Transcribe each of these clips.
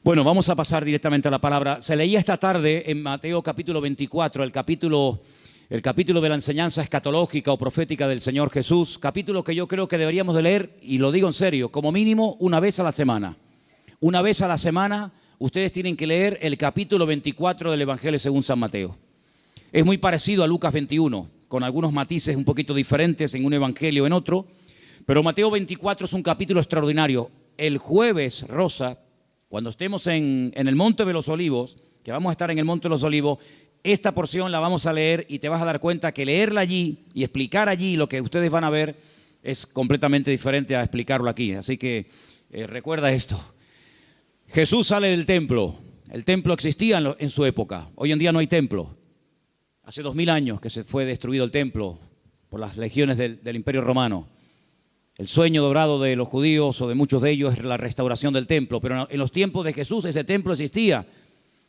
Bueno, vamos a pasar directamente a la palabra. Se leía esta tarde en Mateo capítulo 24, el capítulo de la enseñanza escatológica o profética del Señor Jesús, capítulo que yo creo que deberíamos de leer, y lo digo en serio, como mínimo una vez a la semana. Una vez a la semana ustedes tienen que leer el capítulo 24 del Evangelio según San Mateo. Es muy parecido a Lucas 21, con algunos matices un poquito diferentes en un evangelio o en otro, pero Mateo 24 es un capítulo extraordinario. El jueves, Rosa, cuando estemos en el Monte de los Olivos, que vamos a estar en el Monte de los Olivos, esta porción la vamos a leer y te vas a dar cuenta que leerla allí y explicar allí lo que ustedes van a ver es completamente diferente a explicarlo aquí. Así que recuerda esto. Jesús sale del templo. El templo existía en su época. Hoy en día no hay templo. Hace 2000 años que se fue destruido el templo por las legiones del Imperio Romano. El sueño dorado de los judíos o de muchos de ellos es la restauración del templo, pero en los tiempos de Jesús ese templo existía.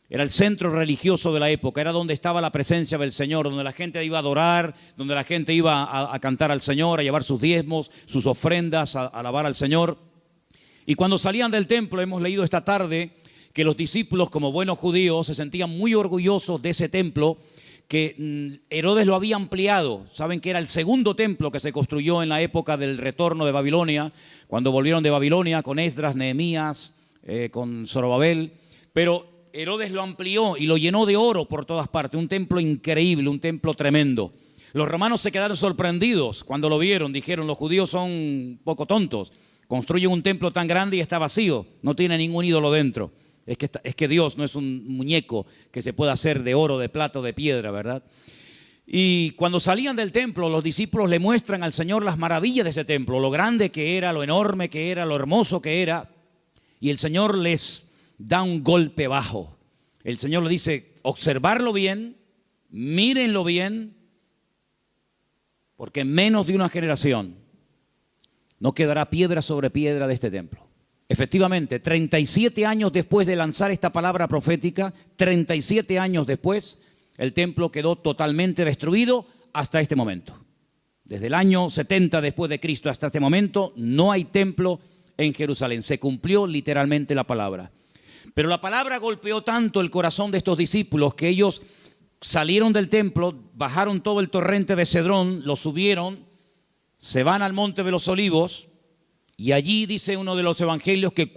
Era el centro religioso de la época, era donde estaba la presencia del Señor, donde la gente iba a adorar, donde la gente iba a cantar al Señor, a llevar sus diezmos, sus ofrendas, a alabar al Señor. Y cuando salían del templo, hemos leído esta tarde que los discípulos, como buenos judíos, se sentían muy orgullosos de ese templo, que Herodes lo había ampliado. Saben que era el segundo templo que se construyó en la época del retorno de Babilonia, cuando volvieron de Babilonia con Esdras, Nehemías, con Zorobabel, pero Herodes lo amplió y lo llenó de oro por todas partes, un templo increíble, un templo tremendo. Los romanos se quedaron sorprendidos cuando lo vieron, dijeron: los judíos son un poco tontos, construyen un templo tan grande y está vacío, no tiene ningún ídolo dentro. Es que Dios no es un muñeco que se pueda hacer de oro, de plata o de piedra, ¿verdad? Y cuando salían del templo, los discípulos le muestran al Señor las maravillas de ese templo, lo grande que era, lo enorme que era, lo hermoso que era. Y el Señor les da un golpe bajo. El Señor le dice: observarlo bien, mírenlo bien, porque en menos de una generación no quedará piedra sobre piedra de este templo. Efectivamente, 37 años después de lanzar esta palabra profética, 37 años después, el templo quedó totalmente destruido hasta este momento. Desde el año 70 después de Cristo hasta este momento, no hay templo en Jerusalén. Se cumplió literalmente la palabra. Pero la palabra golpeó tanto el corazón de estos discípulos que ellos salieron del templo, bajaron todo el torrente de Cedrón, lo subieron, se van al Monte de los Olivos. Y allí dice uno de los evangelios que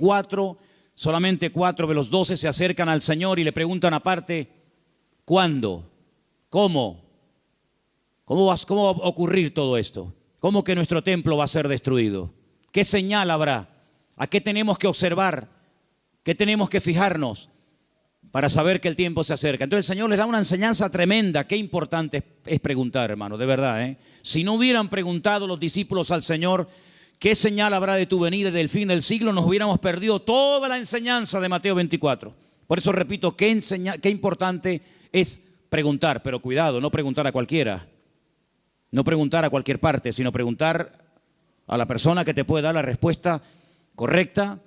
solamente 4 de los 12 se acercan al Señor y le preguntan aparte: ¿cuándo? ¿Cómo? ¿Cómo va a ocurrir todo esto? ¿Cómo que nuestro templo va a ser destruido? ¿Qué señal habrá? ¿A qué tenemos que observar? ¿Qué tenemos que fijarnos para saber que el tiempo se acerca? Entonces el Señor les da una enseñanza tremenda. Qué importante es preguntar, hermano, de verdad, ¿eh? Si no hubieran preguntado los discípulos al Señor: ¿qué señal habrá de tu venida y del fin del siglo?, nos hubiéramos perdido toda la enseñanza de Mateo 24. Por eso repito, qué importante es preguntar, pero cuidado, no preguntar a cualquiera, no preguntar a cualquier parte, sino preguntar a la persona que te puede dar la respuesta correcta,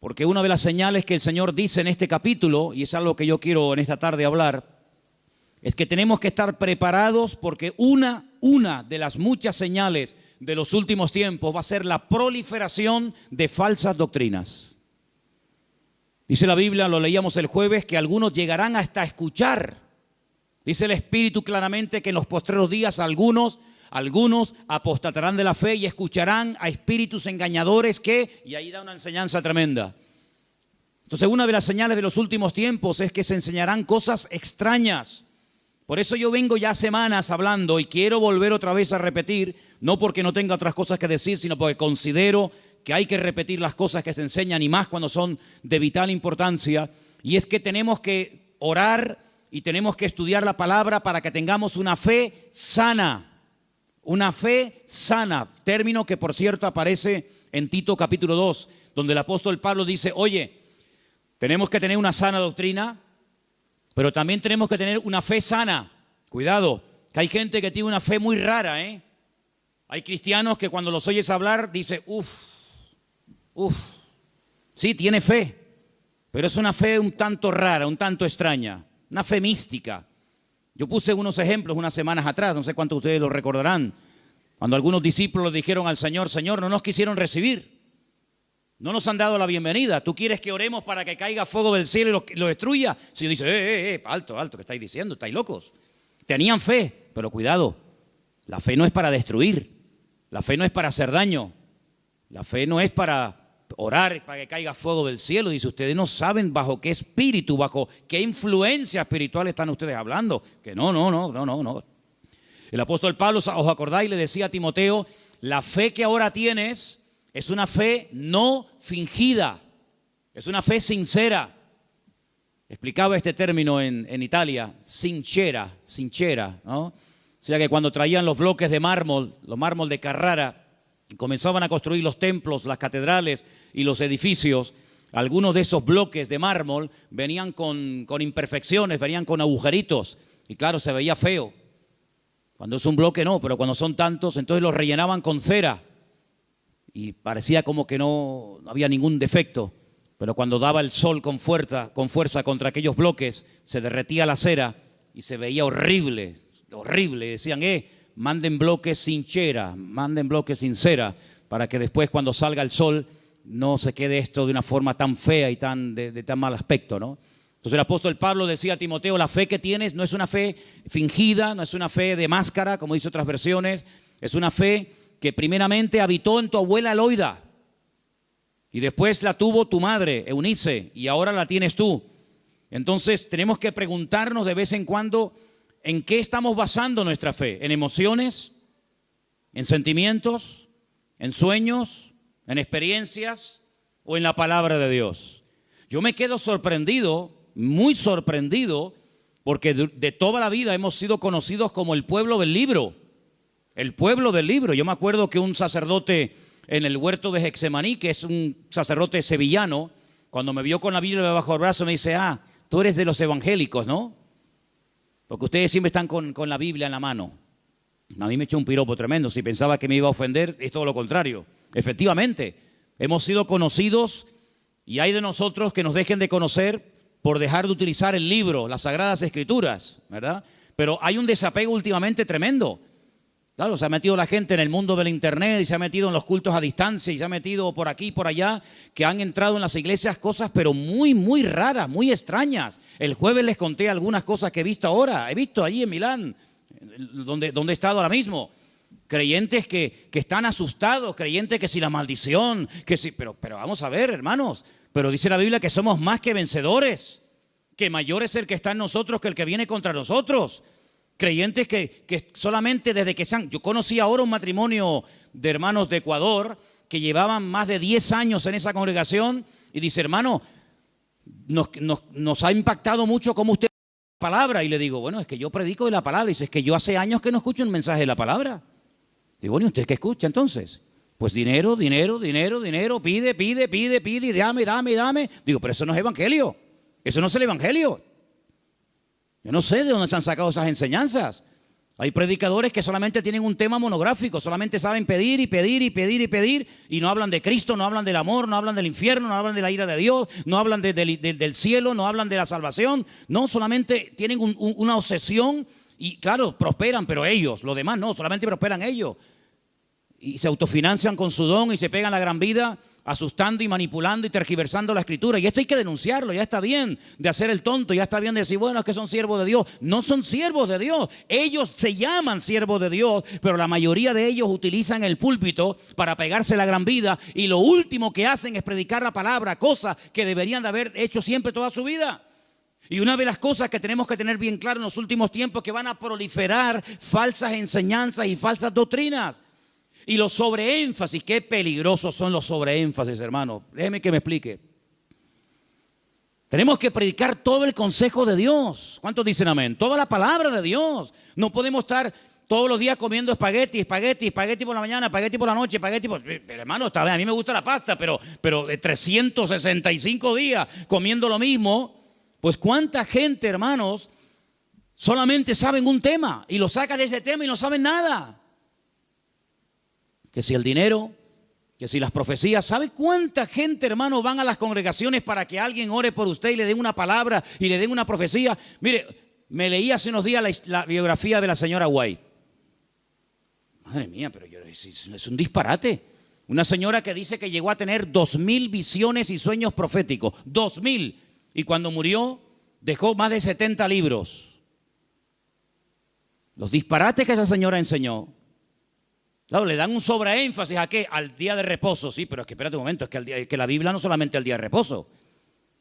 porque una de las señales que el Señor dice en este capítulo, y es algo que yo quiero en esta tarde hablar, es que tenemos que estar preparados, porque una de las muchas señales de los últimos tiempos va a ser la proliferación de falsas doctrinas. Dice la Biblia, lo leíamos el jueves, que algunos llegarán hasta escuchar. Dice el Espíritu claramente que en los postreros días algunos apostatarán de la fe y escucharán a espíritus engañadores y ahí da una enseñanza tremenda. Entonces, una de las señales de los últimos tiempos es que se enseñarán cosas extrañas. Por eso yo vengo ya semanas hablando y quiero volver otra vez a repetir, no porque no tenga otras cosas que decir, sino porque considero que hay que repetir las cosas que se enseñan, y más cuando son de vital importancia. Y es que tenemos que orar y tenemos que estudiar la palabra para que tengamos una fe sana. Una fe sana, término que por cierto aparece en Tito capítulo 2, donde el apóstol Pablo dice: oye, tenemos que tener una sana doctrina, pero también tenemos que tener una fe sana. Cuidado, que hay gente que tiene una fe muy rara, ¿eh? Hay cristianos que cuando los oyes hablar dice: sí, tiene fe, pero es una fe un tanto rara, un tanto extraña, una fe mística. Yo puse unos ejemplos unas semanas atrás, no sé cuántos de ustedes lo recordarán, cuando algunos discípulos dijeron al Señor: Señor, no nos quisieron recibir. No nos han dado la bienvenida. ¿Tú quieres que oremos para que caiga fuego del cielo y lo destruya? Si yo dice, alto, ¿qué estáis diciendo? ¿Estáis locos? Tenían fe, pero cuidado. La fe no es para destruir. La fe no es para hacer daño. La fe no es para orar para que caiga fuego del cielo. Dice, ustedes no saben bajo qué espíritu, bajo qué influencia espiritual están ustedes hablando. Que no. El apóstol Pablo, ¿os acordáis? Le decía a Timoteo, la fe que ahora tienes es una fe no fingida, es una fe sincera. Explicaba este término en Italia, sincera, ¿no? O sea que cuando traían los bloques de mármol, los mármol de Carrara, y comenzaban a construir los templos, las catedrales y los edificios, algunos de esos bloques de mármol venían con imperfecciones, venían con agujeritos, y claro, se veía feo. Cuando es un bloque no, pero cuando son tantos, entonces los rellenaban con cera, y parecía como que no había ningún defecto. Pero cuando daba el sol con fuerza contra aquellos bloques, se derretía la cera y se veía horrible. Decían, manden bloques sin cera, manden bloques sin cera, para que después cuando salga el sol no se quede esto de una forma tan fea y de tan mal aspecto, ¿no? Entonces el apóstol Pablo decía a Timoteo, la fe que tienes no es una fe fingida, no es una fe de máscara, como dice otras versiones, es una fe que primeramente habitó en tu abuela Loida. Y después la tuvo tu madre, Eunice, y ahora la tienes tú. Entonces tenemos que preguntarnos de vez en cuando en qué estamos basando nuestra fe. ¿En emociones? ¿En sentimientos? ¿En sueños? ¿En experiencias? ¿O en la palabra de Dios? Yo me quedo sorprendido, muy sorprendido, porque de toda la vida hemos sido conocidos como el pueblo del libro. El pueblo del libro. Yo me acuerdo que un sacerdote en el huerto de Getsemaní, que es un sacerdote sevillano, cuando me vio con la Biblia bajo el brazo me dice, tú eres de los evangélicos, ¿no? Porque ustedes siempre están con la Biblia en la mano. A mí me echó un piropo tremendo. Si pensaba que me iba a ofender, es todo lo contrario. Efectivamente, hemos sido conocidos y hay de nosotros que nos dejen de conocer por dejar de utilizar el libro, las Sagradas Escrituras, ¿verdad? Pero hay un desapego últimamente tremendo. Claro, se ha metido la gente en el mundo del internet y se ha metido en los cultos a distancia y se ha metido por aquí y por allá, que han entrado en las iglesias cosas pero muy, muy raras, muy extrañas. El jueves les conté algunas cosas que he visto ahora. He visto allí en Milán, donde he estado ahora mismo. Creyentes que están asustados, creyentes que si la maldición, que si, pero vamos a ver, hermanos, pero dice la Biblia que somos más que vencedores, que mayor es el que está en nosotros que el que viene contra nosotros. Creyentes que solamente desde que yo conocí ahora un matrimonio de hermanos de Ecuador que llevaban más de 10 años en esa congregación y dice, hermano, nos ha impactado mucho cómo usted la palabra. Y le digo, bueno, es que yo predico de la palabra. Y dice, es que yo hace años que no escucho un mensaje de la palabra. Digo, bueno, ¿y usted qué escucha entonces? Pues dinero, pide y dame. Digo, pero eso no es evangelio. Eso no es el evangelio. Yo no sé de dónde se han sacado esas enseñanzas. Hay predicadores que solamente tienen un tema monográfico, solamente saben pedir y no hablan de Cristo, no hablan del amor, no hablan del infierno, no hablan de la ira de Dios, no hablan del cielo, no hablan de la salvación. No, solamente tienen una obsesión y claro, prosperan, pero ellos, los demás no, solamente prosperan ellos. Y se autofinancian con su don y se pegan la gran vida asustando y manipulando y tergiversando la escritura. Y esto hay que denunciarlo. Ya está bien de hacer el tonto, ya está bien de decir, bueno, es que son siervos de Dios. No son siervos de Dios. Ellos se llaman siervos de Dios, pero la mayoría de ellos utilizan el púlpito para pegarse la gran vida y lo último que hacen es predicar la palabra, cosa que deberían de haber hecho siempre toda su vida. Y una de las cosas que tenemos que tener bien claro en los últimos tiempos es que van a proliferar falsas enseñanzas y falsas doctrinas. Y los sobreénfasis, qué peligrosos son los sobreénfasis, hermano. Déjeme que me explique. Tenemos que predicar todo el consejo de Dios. ¿Cuántos dicen amén? Toda la palabra de Dios. No podemos estar todos los días comiendo espagueti por la mañana, espagueti por la noche, Pero hermano, está bien, a mí me gusta la pasta, pero de 365 días comiendo lo mismo. Pues cuánta gente, hermanos, solamente saben un tema y lo sacan de ese tema y no saben nada. Que si el dinero, que si las profecías. ¿Sabe cuánta gente, hermano, van a las congregaciones para que alguien ore por usted y le den una palabra y le den una profecía? Mire, me leí hace unos días la biografía de la señora White. Madre mía, pero es un disparate. Una señora que dice que llegó a tener 2000 visiones y sueños proféticos. 2000. Y cuando murió, dejó más de 70 libros. Los disparates que esa señora enseñó. Claro, le dan un sobreénfasis ¿a qué? Al día de reposo. Sí, pero es que espérate un momento, es que la Biblia no solamente el día de reposo.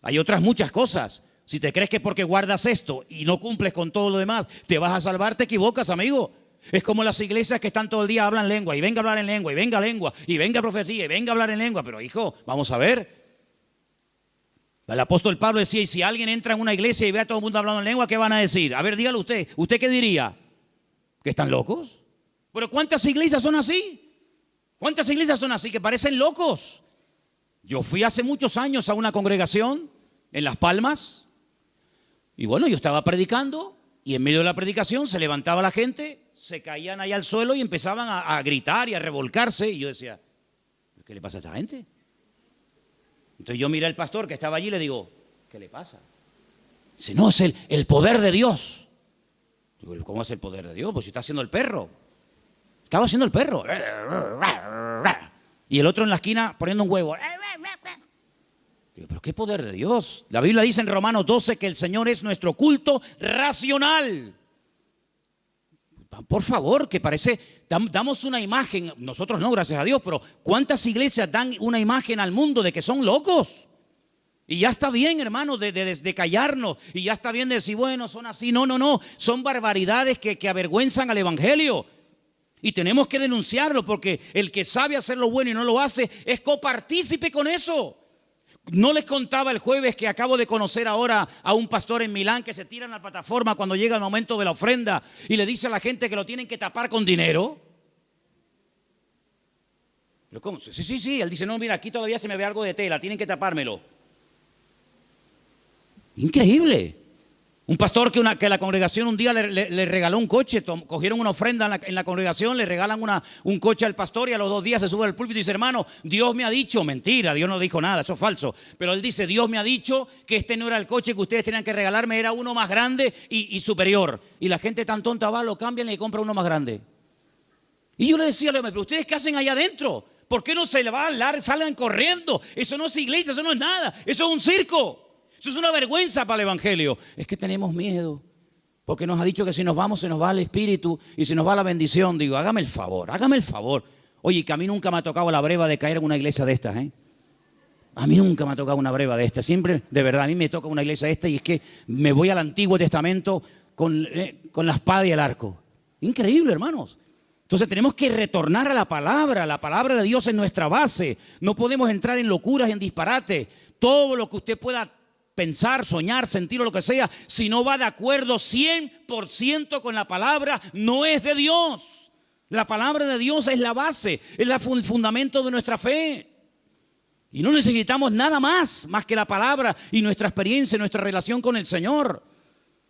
Hay otras muchas cosas. Si te crees que porque guardas esto y no cumples con todo lo demás, te vas a salvar, te equivocas, amigo. Es como las iglesias que están todo el día hablan lengua, y venga a hablar en lengua, y venga profecía, y venga a hablar en lengua. Pero hijo, vamos a ver. El apóstol Pablo decía, y si alguien entra en una iglesia y ve a todo el mundo hablando en lengua, ¿qué van a decir? A ver, dígalo usted. ¿Usted qué diría? ¿Que están locos? Pero ¿cuántas iglesias son así? ¿Cuántas iglesias son así que parecen locos? Yo fui hace muchos años a una congregación en Las Palmas. Y bueno, yo estaba predicando y en medio de la predicación se levantaba la gente, se caían ahí al suelo y empezaban a gritar y a revolcarse. Y yo decía, ¿qué le pasa a esta gente? Entonces yo miré al pastor que estaba allí y le digo, ¿qué le pasa? Dice, no, es el poder de Dios. Digo, ¿cómo es el poder de Dios? Pues si está haciendo el perro. Estaba haciendo el perro. Y el otro en la esquina poniendo un huevo. Digo, ¿pero qué poder de Dios? La Biblia dice en Romanos 12 que el Señor es nuestro culto racional. Por favor, que parece, damos una imagen, nosotros no, gracias a Dios, pero ¿cuántas iglesias dan una imagen al mundo de que son locos? Y ya está bien, hermano, de callarnos, y ya está bien de decir, bueno, son así. No, son barbaridades que avergüenzan al evangelio. Y tenemos que denunciarlo, porque el que sabe hacer lo bueno y no lo hace es copartícipe con eso. No les contaba el jueves que acabo de conocer ahora a un pastor en Milán que se tira en la plataforma cuando llega el momento de la ofrenda y le dice a la gente que lo tienen que tapar con dinero. ¿Pero cómo? Sí. Él dice, no, mira, aquí todavía se me ve algo de tela, tienen que tapármelo. Increíble. Un pastor que la congregación un día le regaló un coche, cogieron una ofrenda en la congregación, le regalan un coche al pastor y a los 2 días se sube al púlpito y dice, hermano, Dios me ha dicho, mentira, Dios no dijo nada, eso es falso. Pero él dice, Dios me ha dicho que este no era el coche que ustedes tenían que regalarme, era uno más grande y superior. Y la gente tan tonta va, lo cambian y le compra uno más grande. Y yo le decía, pero ¿ustedes qué hacen allá adentro? ¿Por qué no se le va a hablar, salgan corriendo? Eso no es iglesia, eso no es nada, eso es un circo. Eso es una vergüenza para el evangelio. Es que tenemos miedo, porque nos ha dicho que si nos vamos se nos va el espíritu y se nos va la bendición. Digo, hágame el favor. Oye, que a mí nunca me ha tocado la breva de caer en una iglesia de estas, ¿eh? A mí nunca me ha tocado una breva de estas. Siempre, de verdad, a mí me toca una iglesia de estas y es que me voy al Antiguo Testamento con la espada y el arco. Increíble, hermanos. Entonces tenemos que retornar a la palabra de Dios es nuestra base. No podemos entrar en locuras, en disparates. Todo lo que usted pueda pensar, soñar, sentir o lo que sea, si no va de acuerdo 100% con la palabra, no es de Dios. La palabra de Dios es la base, es el fundamento de nuestra fe. Y no necesitamos nada más que la palabra y nuestra experiencia, nuestra relación con el Señor.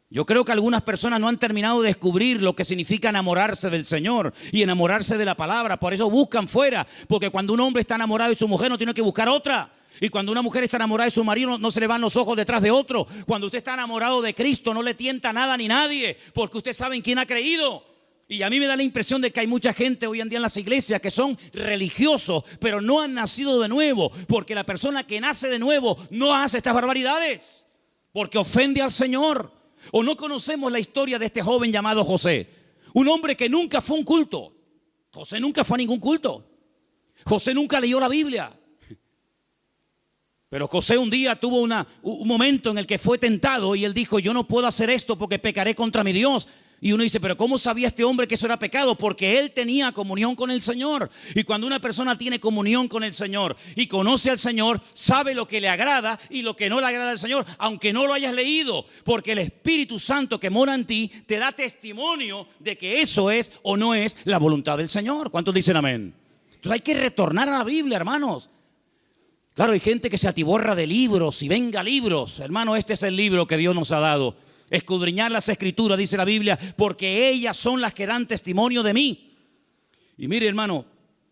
Yo creo que algunas personas no han terminado de descubrir lo que significa enamorarse del Señor y enamorarse de la palabra. Por eso buscan fuera, porque cuando un hombre está enamorado de su mujer no tiene que buscar otra. Y cuando una mujer está enamorada de su marido no se le van los ojos detrás de otro. Cuando usted está enamorado de Cristo no le tienta nada ni nadie, porque usted sabe en quién ha creído. Y a mí me da la impresión de que hay mucha gente hoy en día en las iglesias que son religiosos, pero no han nacido de nuevo, porque la persona que nace de nuevo no hace estas barbaridades, porque ofende al Señor. O no conocemos la historia de este joven llamado José, un hombre que nunca fue a un culto. José nunca fue a ningún culto. José nunca leyó la Biblia. Pero José un día tuvo un momento en el que fue tentado y él dijo, yo no puedo hacer esto porque pecaré contra mi Dios. Y uno dice, pero ¿cómo sabía este hombre que eso era pecado? Porque él tenía comunión con el Señor. Y cuando una persona tiene comunión con el Señor y conoce al Señor, sabe lo que le agrada y lo que no le agrada al Señor, aunque no lo hayas leído. Porque el Espíritu Santo que mora en ti te da testimonio de que eso es o no es la voluntad del Señor. ¿Cuántos dicen amén? Entonces hay que retornar a la Biblia, hermanos. Claro, hay gente que se atiborra de libros y venga libros. Hermano, este es el libro que Dios nos ha dado. Escudriñar las Escrituras, dice la Biblia, porque ellas son las que dan testimonio de mí. Y mire, hermano,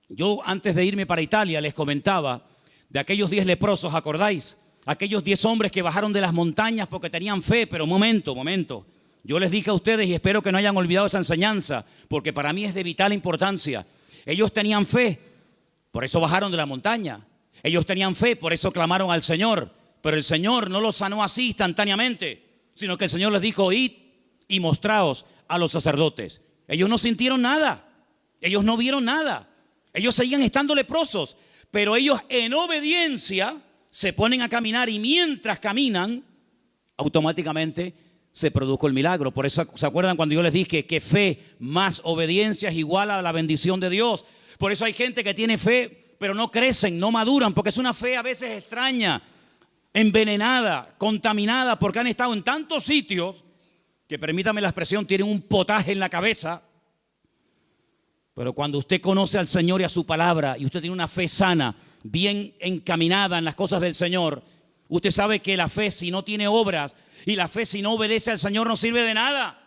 yo antes de irme para Italia les comentaba de aquellos 10 leprosos, ¿acordáis? Aquellos 10 hombres que bajaron de las montañas porque tenían fe, pero momento. Yo les dije a ustedes y espero que no hayan olvidado esa enseñanza, porque para mí es de vital importancia. Ellos tenían fe. Por eso bajaron de la montaña. Ellos tenían fe, por eso clamaron al Señor. Pero el Señor no los sanó así instantáneamente, sino que el Señor les dijo, id y mostraos a los sacerdotes. Ellos no sintieron nada. Ellos no vieron nada. Ellos seguían estando leprosos. Pero ellos en obediencia se ponen a caminar y mientras caminan, automáticamente se produjo el milagro. Por eso, ¿se acuerdan cuando yo les dije que fe más obediencia es igual a la bendición de Dios? Por eso hay gente que tiene fe, pero no crecen, no maduran, porque es una fe a veces extraña, envenenada, contaminada, porque han estado en tantos sitios que, permítame la expresión, tienen un potaje en la cabeza. Pero cuando usted conoce al Señor y a su palabra, y usted tiene una fe sana, bien encaminada en las cosas del Señor, usted sabe que la fe, si no tiene obras, y la fe si no obedece al Señor, no sirve de nada.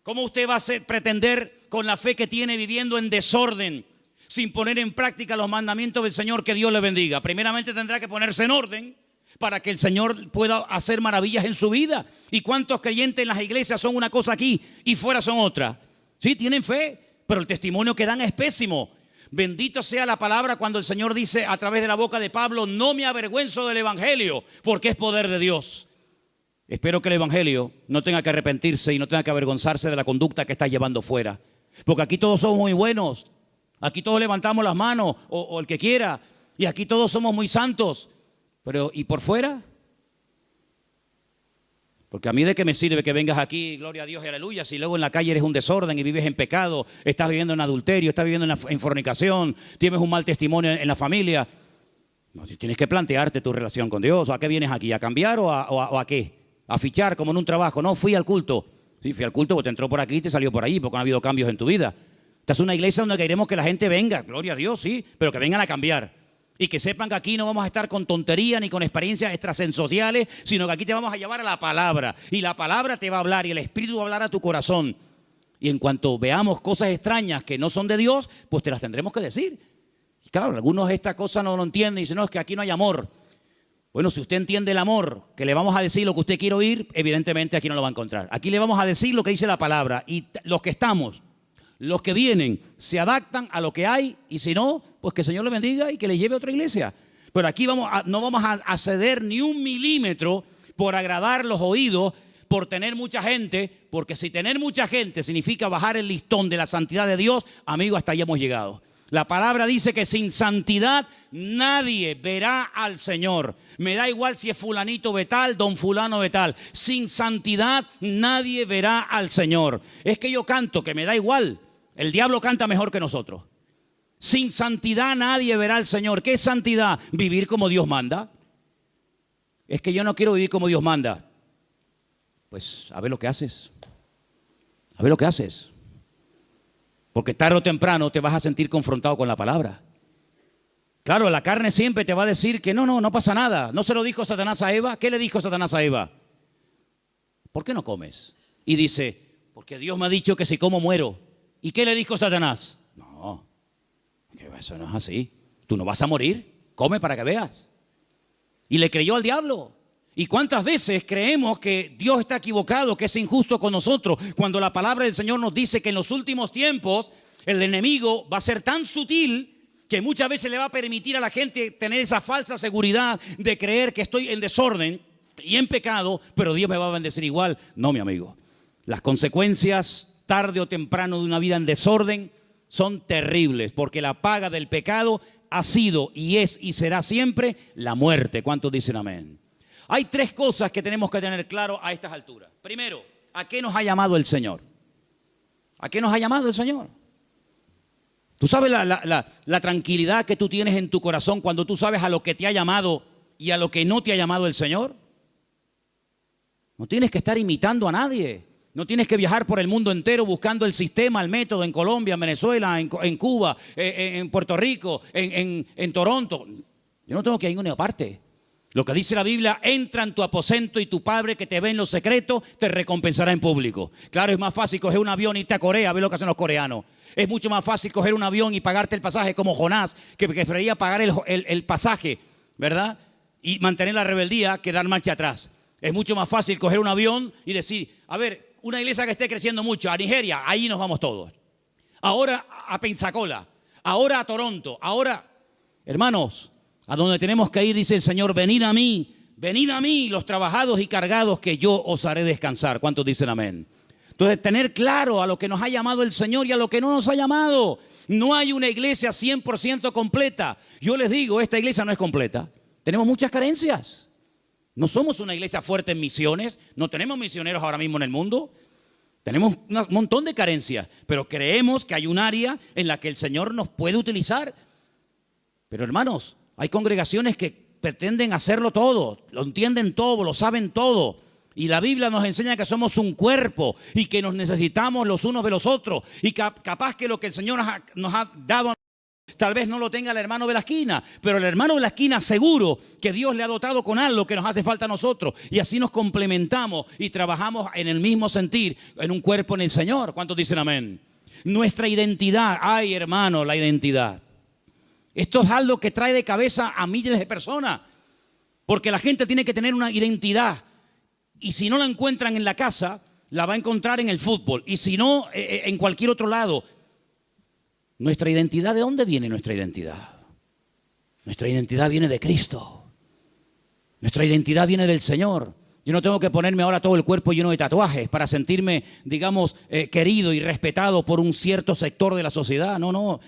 ¿Cómo usted va a pretender con la fe que tiene viviendo en desorden, sin poner en práctica los mandamientos del Señor? Que Dios le bendiga. Primeramente tendrá que ponerse en orden para que el Señor pueda hacer maravillas en su vida. ¿Y cuántos creyentes en las iglesias son una cosa aquí y fuera son otra? Sí, tienen fe, pero el testimonio que dan es pésimo. Bendito sea la palabra cuando el Señor dice a través de la boca de Pablo, no me avergüenzo del evangelio, porque es poder de Dios. Espero que el evangelio no tenga que arrepentirse y no tenga que avergonzarse de la conducta que está llevando fuera. Porque aquí todos somos muy buenos, aquí todos levantamos las manos o el que quiera, y aquí todos somos muy santos. Pero ¿y por fuera? Porque a mí de qué me sirve que vengas aquí, gloria a Dios y aleluya, si luego en la calle eres un desorden y vives en pecado, estás viviendo en adulterio, estás viviendo en fornicación, tienes un mal testimonio en la familia. No, tienes que plantearte tu relación con Dios. ¿A qué vienes aquí? ¿A cambiar o a qué? ¿A fichar como en un trabajo? No, fui al culto. Sí, fui al culto porque te entró por aquí y te salió por ahí, porque no ha habido cambios en tu vida. Esta es una iglesia donde queremos que la gente venga, gloria a Dios, sí, pero que vengan a cambiar. Y que sepan que aquí no vamos a estar con tonterías ni con experiencias extrasensoriales, sino que aquí te vamos a llevar a la palabra. Y la palabra te va a hablar y el Espíritu va a hablar a tu corazón. Y en cuanto veamos cosas extrañas que no son de Dios, pues te las tendremos que decir. Y claro, algunos esta cosa no lo entienden y dicen, no, es que aquí no hay amor. Bueno, si usted entiende el amor, que le vamos a decir lo que usted quiere oír, evidentemente aquí no lo va a encontrar. Aquí le vamos a decir lo que dice la palabra. Y los que estamos, los que vienen, se adaptan a lo que hay, y si no, pues que el Señor le bendiga y que le lleve a otra iglesia. Pero aquí no vamos a ceder ni un milímetro por agradar los oídos, por tener mucha gente, porque si tener mucha gente significa bajar el listón de la santidad de Dios, amigo, hasta ahí hemos llegado. La palabra dice que sin santidad nadie verá al Señor. Me da igual si es fulanito de tal, don fulano de tal. Sin santidad nadie verá al Señor. Es que yo canto, que me da igual. El diablo canta mejor que nosotros. Sin santidad nadie verá al Señor. ¿Qué es santidad? Vivir como Dios manda. Es que yo no quiero vivir como Dios manda. Pues a ver lo que haces. A ver lo que haces. Porque tarde o temprano te vas a sentir confrontado con la palabra. Claro, la carne siempre te va a decir que no pasa nada. ¿No se lo dijo Satanás a Eva? ¿Qué le dijo Satanás a Eva? ¿Por qué no comes? Y dice, porque Dios me ha dicho que si como muero. ¿Y qué le dijo Satanás? No, que eso no es así. Tú no vas a morir, come para que veas. Y le creyó al diablo. ¿Y cuántas veces creemos que Dios está equivocado, que es injusto con nosotros, cuando la palabra del Señor nos dice que en los últimos tiempos el enemigo va a ser tan sutil que muchas veces le va a permitir a la gente tener esa falsa seguridad de creer que estoy en desorden y en pecado, pero Dios me va a bendecir igual? No, mi amigo. Las consecuencias tarde o temprano de una vida en desorden son terribles, porque la paga del pecado ha sido y es y será siempre la muerte. ¿Cuántos dicen amén? Hay tres cosas que tenemos que tener claro a estas alturas. Primero, ¿a qué nos ha llamado el Señor? ¿A qué nos ha llamado el Señor? ¿Tú sabes la tranquilidad que tú tienes en tu corazón cuando tú sabes a lo que te ha llamado y a lo que no te ha llamado el Señor? No tienes que estar imitando a nadie. No tienes que viajar por el mundo entero buscando el sistema, el método en Colombia, en Venezuela, en Cuba, en Puerto Rico, en Toronto. Yo no tengo que ir a ninguna parte. Lo que dice la Biblia, entra en tu aposento y tu Padre que te ve en lo secreto te recompensará en público. Claro, es más fácil coger un avión y irte a Corea, a ver lo que hacen los coreanos. Es mucho más fácil coger un avión y pagarte el pasaje como Jonás, que prefería pagar el pasaje, ¿verdad? Y mantener la rebeldía que dar marcha atrás. Es mucho más fácil coger un avión y decir, a ver, una iglesia que esté creciendo mucho, a Nigeria, ahí nos vamos todos. Ahora a Pensacola, ahora a Toronto, ahora... Hermanos, a donde tenemos que ir, dice el Señor, venid a mí los trabajados y cargados, que yo os haré descansar. ¿Cuántos dicen amén? Entonces, tener claro a lo que nos ha llamado el Señor y a lo que no nos ha llamado. No hay una iglesia 100% completa. Yo les digo, esta iglesia no es completa. Tenemos muchas carencias. No somos una iglesia fuerte en misiones. No tenemos misioneros ahora mismo en el mundo. Tenemos un montón de carencias. Pero creemos que hay un área en la que el Señor nos puede utilizar. Pero hermanos, hay congregaciones que pretenden hacerlo todo. Lo entienden todo, lo saben todo. Y la Biblia nos enseña que somos un cuerpo y que nos necesitamos los unos de los otros. Y capaz que lo que el Señor nos ha dado, tal vez no lo tenga el hermano de la esquina, pero el hermano de la esquina seguro que Dios le ha dotado con algo que nos hace falta a nosotros. Y así nos complementamos y trabajamos en el mismo sentir, en un cuerpo en el Señor. ¿Cuántos dicen amén? Nuestra identidad, ay hermano, la identidad. Esto es algo que trae de cabeza a miles de personas. Porque la gente tiene que tener una identidad. Y si no la encuentran en la casa, la va a encontrar en el fútbol. Y si no, en cualquier otro lado. Nuestra identidad, ¿de dónde viene nuestra identidad? Nuestra identidad viene de Cristo. Nuestra identidad viene del Señor. Yo no tengo que ponerme ahora todo el cuerpo lleno de tatuajes para sentirme, digamos, querido y respetado por un cierto sector de la sociedad. No.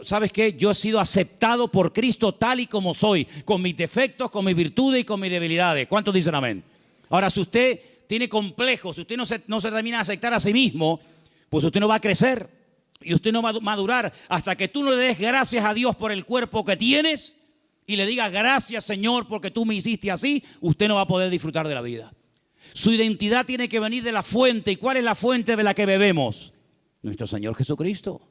¿Sabes qué? Yo he sido aceptado por Cristo tal y como soy, con mis defectos, con mis virtudes y con mis debilidades. ¿Cuántos dicen amén? Ahora, si usted tiene complejos, si usted no se termina de aceptar a sí mismo, pues usted no va a crecer y usted no va a madurar hasta que tú no le des gracias a Dios por el cuerpo que tienes y le digas gracias, Señor, porque tú me hiciste así. Usted no va a poder disfrutar de la vida. Su identidad tiene que venir de la fuente. ¿Y cuál es la fuente de la que bebemos? Nuestro Señor Jesucristo.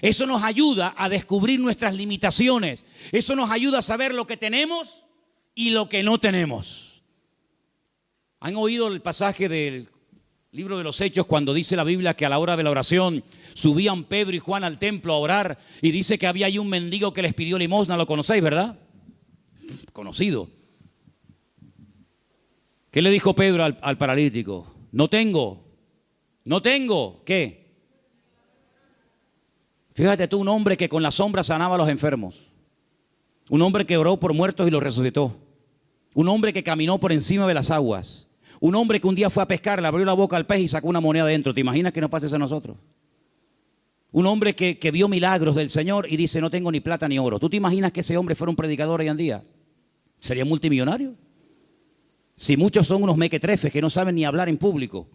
Eso nos ayuda a descubrir nuestras limitaciones. Eso nos ayuda a saber lo que tenemos y lo que no tenemos. ¿Han oído el pasaje del libro de los Hechos cuando dice la Biblia que a la hora de la oración subían Pedro y Juan al templo a orar y dice que había ahí un mendigo que les pidió limosna? Lo conocéis, ¿verdad? Conocido. ¿Qué le dijo Pedro al paralítico? No tengo. ¿Qué? Fíjate tú, un hombre que con la sombra sanaba a los enfermos. Un hombre que oró por muertos y los resucitó. Un hombre que caminó por encima de las aguas. Un hombre que un día fue a pescar, le abrió la boca al pez y sacó una moneda dentro. ¿Te imaginas que nos pase eso a nosotros? Un hombre que vio milagros del Señor y dice, no tengo ni plata ni oro. ¿Tú te imaginas que ese hombre fuera un predicador hoy en día? ¿Sería multimillonario? Si muchos son unos mequetrefes que no saben ni hablar en público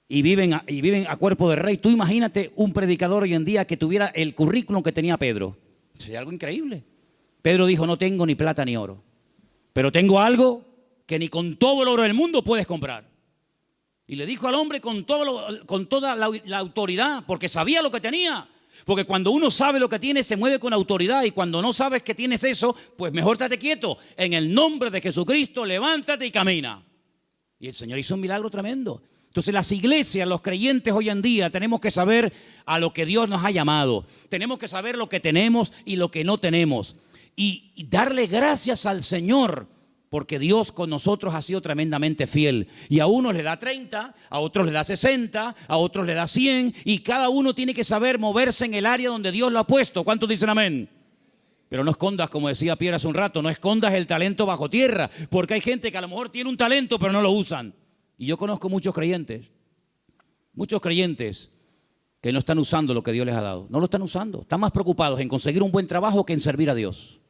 y viven a cuerpo de rey, tú imagínate un predicador hoy en día que tuviera el currículum que tenía Pedro. Sería algo increíble. Pedro dijo, no tengo ni plata ni oro, pero tengo algo que ni con todo el oro del mundo puedes comprar. Y le dijo al hombre con toda la autoridad, porque sabía lo que tenía. Porque cuando uno sabe lo que tiene, se mueve con autoridad. Y cuando no sabes que tienes eso, pues mejor estate quieto. En el nombre de Jesucristo, levántate y camina. Y el Señor hizo un milagro tremendo. Entonces las iglesias, los creyentes hoy en día, tenemos que saber a lo que Dios nos ha llamado. Tenemos que saber lo que tenemos y lo que no tenemos. Y darle gracias al Señor, porque Dios con nosotros ha sido tremendamente fiel. Y a unos le da 30, a otros le da 60, a otros le da 100. Y cada uno tiene que saber moverse en el área donde Dios lo ha puesto. ¿Cuántos dicen amén? Pero no escondas, como decía Pierre hace un rato, no escondas el talento bajo tierra. Porque hay gente que a lo mejor tiene un talento pero no lo usan. Y yo conozco muchos creyentes que no están usando lo que Dios les ha dado. No lo están usando. Están más preocupados en conseguir un buen trabajo que en servir a Dios.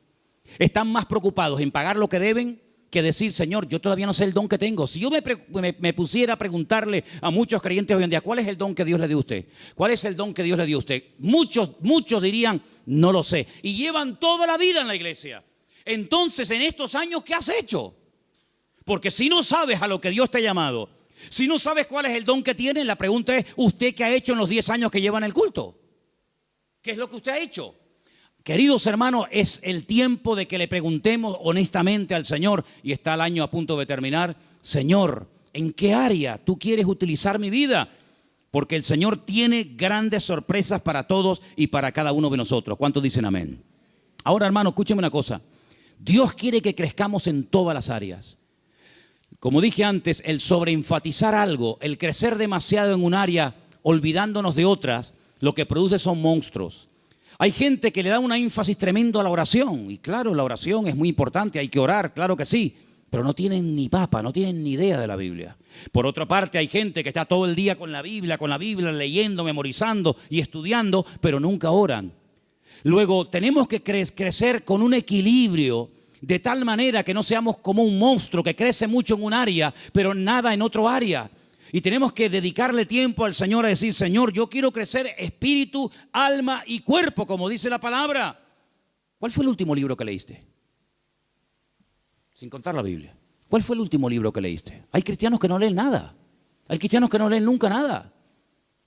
Están más preocupados en pagar lo que deben que decir, Señor, yo todavía no sé el don que tengo. Si yo me pusiera a preguntarle a muchos creyentes hoy en día, ¿cuál es el don que Dios le dio a usted? ¿Cuál es el don que Dios le dio a usted? Muchos dirían, no lo sé. Y llevan toda la vida en la iglesia. Entonces, en estos años, ¿qué has hecho? Porque si no sabes a lo que Dios te ha llamado, si no sabes cuál es el don que tienes, la pregunta es, ¿usted qué ha hecho en los 10 años que lleva en el culto? ¿Qué es lo que usted ha hecho? Queridos hermanos, es el tiempo de que le preguntemos honestamente al Señor, y está el año a punto de terminar, Señor, ¿en qué área tú quieres utilizar mi vida? Porque el Señor tiene grandes sorpresas para todos y para cada uno de nosotros. ¿Cuántos dicen amén? Ahora, hermano, escúcheme una cosa. Dios quiere que crezcamos en todas las áreas. Como dije antes, el sobreenfatizar algo, el crecer demasiado en un área, olvidándonos de otras, lo que produce son monstruos. Hay gente que le da un énfasis tremendo a la oración. Y claro, la oración es muy importante, hay que orar, claro que sí. Pero no tienen ni papa, no tienen ni idea de la Biblia. Por otra parte, hay gente que está todo el día con la Biblia, leyendo, memorizando y estudiando, pero nunca oran. Luego, tenemos que crecer con un equilibrio, de tal manera que no seamos como un monstruo que crece mucho en un área, pero nada en otro área. Y tenemos que dedicarle tiempo al Señor a decir, Señor, yo quiero crecer espíritu, alma y cuerpo, como dice la palabra. ¿Cuál fue el último libro que leíste? Sin contar la Biblia. ¿Cuál fue el último libro que leíste? Hay cristianos que no leen nada. Hay cristianos que no leen nunca nada.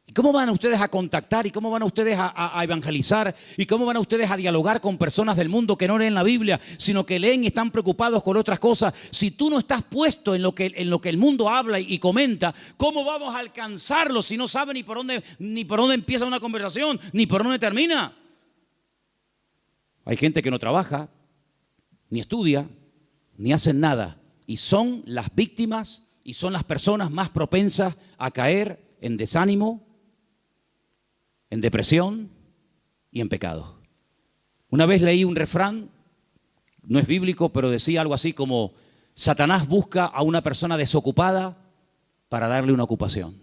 ¿Y cómo van ustedes a contactar? ¿Y cómo van ustedes a evangelizar? ¿Y cómo van ustedes a dialogar con personas del mundo que no leen la Biblia, sino que leen y están preocupados con otras cosas? Si tú no estás puesto en lo que el mundo habla y comenta, ¿cómo vamos a alcanzarlos si no saben ni por dónde empieza una conversación, ni por dónde termina? Hay gente que no trabaja, ni estudia, ni hacen nada. Y son las víctimas y son las personas más propensas a caer en desánimo, en depresión y en pecado. Una vez leí un refrán, no es bíblico, pero decía algo así como: Satanás busca a una persona desocupada para darle una ocupación.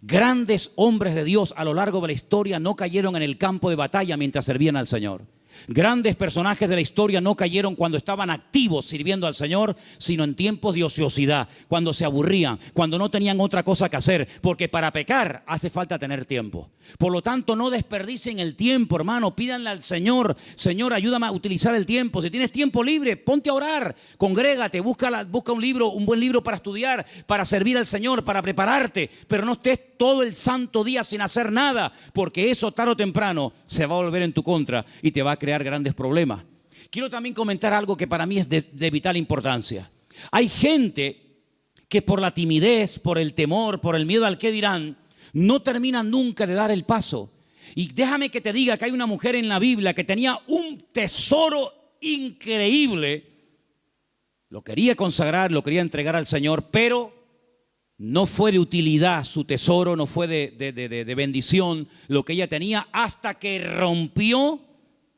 Grandes hombres de Dios a lo largo de la historia no cayeron en el campo de batalla mientras servían al Señor. Grandes personajes de la historia no cayeron cuando estaban activos sirviendo al Señor, sino en tiempos de ociosidad, cuando se aburrían, cuando no tenían otra cosa que hacer, porque para pecar hace falta tener tiempo. Por lo tanto, no desperdicien el tiempo, hermano. Pídanle al Señor: Señor, ayúdame a utilizar el tiempo. Si tienes tiempo libre, ponte a orar, congrégate, busca un libro, un buen libro para estudiar, para servir al Señor, para prepararte, pero no estés todo el santo día sin hacer nada, porque eso tarde o temprano se va a volver en tu contra y te va a crear grandes problemas. Quiero también comentar algo que para mí es de vital importancia. Hay gente que por la timidez, por el temor, por el miedo al qué dirán, no terminan nunca de dar el paso. Y déjame que te diga que hay una mujer en la Biblia que tenía un tesoro increíble. Lo quería consagrar, lo quería entregar al Señor, pero no fue de utilidad su tesoro, no fue de bendición lo que ella tenía, hasta que rompió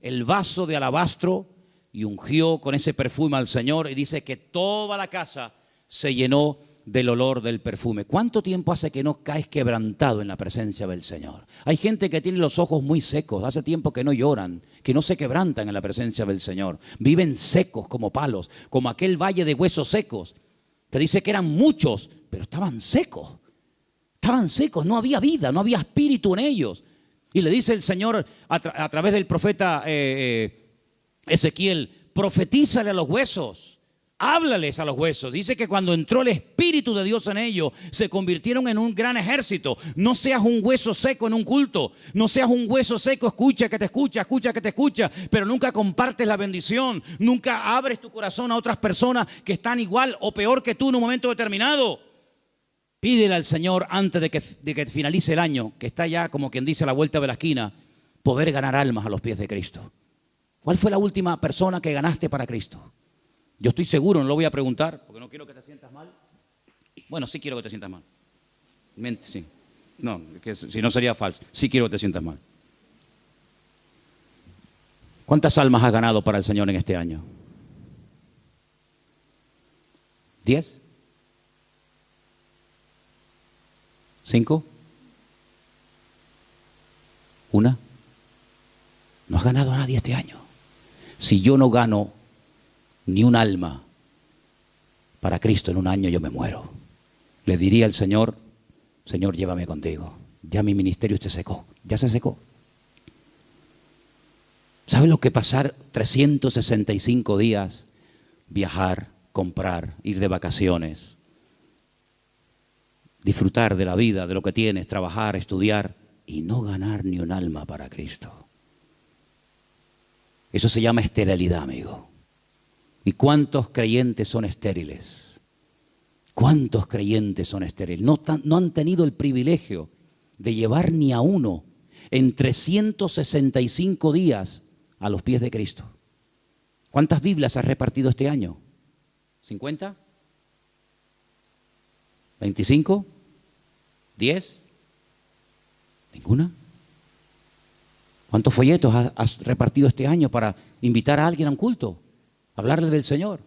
el vaso de alabastro y ungió con ese perfume al Señor, y dice que toda la casa se llenó del olor del perfume. ¿Cuánto tiempo hace que no caes quebrantado en la presencia del Señor? Hay gente que tiene los ojos muy secos, hace tiempo que no lloran, que no se quebrantan en la presencia del Señor. Viven secos como palos, como aquel valle de huesos secos, que dice que eran muchos, pero estaban secos. Estaban secos, no había vida, no había espíritu en ellos. Y le dice el Señor a través del profeta Ezequiel: profetízale a los huesos, háblales a los huesos. Dice que cuando entró el Espíritu de Dios en ellos, se convirtieron en un gran ejército. No seas un hueso seco en un culto, no seas un hueso seco, escucha que te escucha, pero nunca compartes la bendición, nunca abres tu corazón a otras personas que están igual o peor que tú en un momento determinado. Pídele al Señor antes de que finalice el año, que está ya, como quien dice, a la vuelta de la esquina, poder ganar almas a los pies de Cristo. ¿Cuál fue la última persona que ganaste para Cristo? Yo estoy seguro, no lo voy a preguntar, porque no quiero que te sientas mal. Bueno, sí quiero que te sientas mal. Sí. No, que si no sería falso. Sí quiero que te sientas mal. ¿Cuántas almas has ganado para el Señor en este año? ¿10? ¿5? ¿1? No has ganado a nadie este año. Si yo no gano ni un alma para Cristo en un año, yo me muero. Le diría al Señor: Señor, llévame contigo. Ya mi ministerio se secó. Ya se secó. ¿Sabes lo que pasar 365 días? Viajar, comprar, ir de vacaciones, disfrutar de la vida, de lo que tienes, trabajar, estudiar y no ganar ni un alma para Cristo. Eso se llama esterilidad, amigo. ¿Y cuántos creyentes son estériles? ¿Cuántos creyentes son estériles? No han tenido el privilegio de llevar ni a uno en 365 días a los pies de Cristo. ¿Cuántas Biblias has repartido este año? ¿50? ¿25? ¿10? ¿Ninguna? ¿Cuántos folletos has repartido este año para invitar a alguien a un culto? Hablarle del Señor.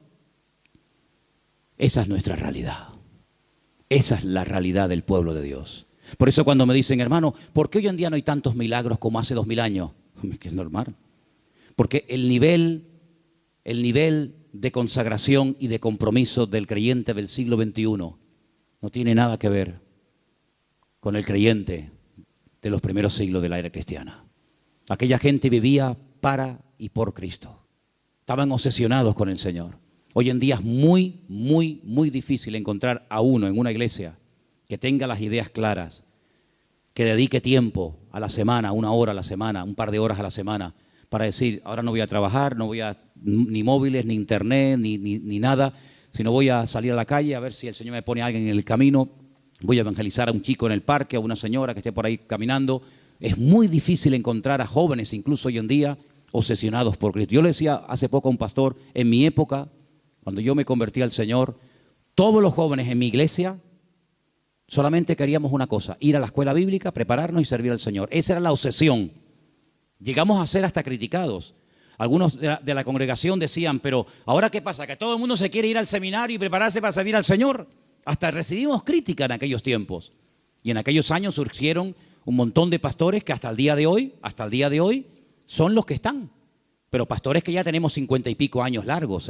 Esa es nuestra realidad. Esa es la realidad del pueblo de Dios. Por eso cuando me dicen, hermano, ¿por qué hoy en día no hay tantos milagros como hace 2000 años? Es que es normal. Porque el nivel de consagración y de compromiso del creyente del siglo XXI no tiene nada que ver con el creyente de los primeros siglos de la era cristiana. Aquella gente vivía para y por Cristo. Estaban obsesionados con el Señor. Hoy en día es muy, muy, muy difícil encontrar a uno en una iglesia que tenga las ideas claras, que dedique tiempo a la semana, 1 hora a la semana, un par de horas a la semana, para decir, ahora no voy a trabajar, no voy a ni móviles, ni internet, ni nada, sino voy a salir a la calle a ver si el Señor me pone a alguien en el camino, voy a evangelizar a un chico en el parque, a una señora que esté por ahí caminando. Es muy difícil encontrar a jóvenes, incluso hoy en día, obsesionados por Cristo. Yo le decía hace poco a un pastor, en mi época, cuando yo me convertí al Señor, todos los jóvenes en mi iglesia solamente queríamos una cosa, ir a la escuela bíblica, prepararnos y servir al Señor. Esa era la obsesión. Llegamos a ser hasta criticados. Algunos de la congregación decían, pero ¿ahora qué pasa? ¿Que todo el mundo se quiere ir al seminario y prepararse para servir al Señor? Hasta recibimos crítica en aquellos tiempos. Y en aquellos años surgieron un montón de pastores que hasta el día de hoy, son los que están. Pero pastores que ya tenemos 50 y pico años largos,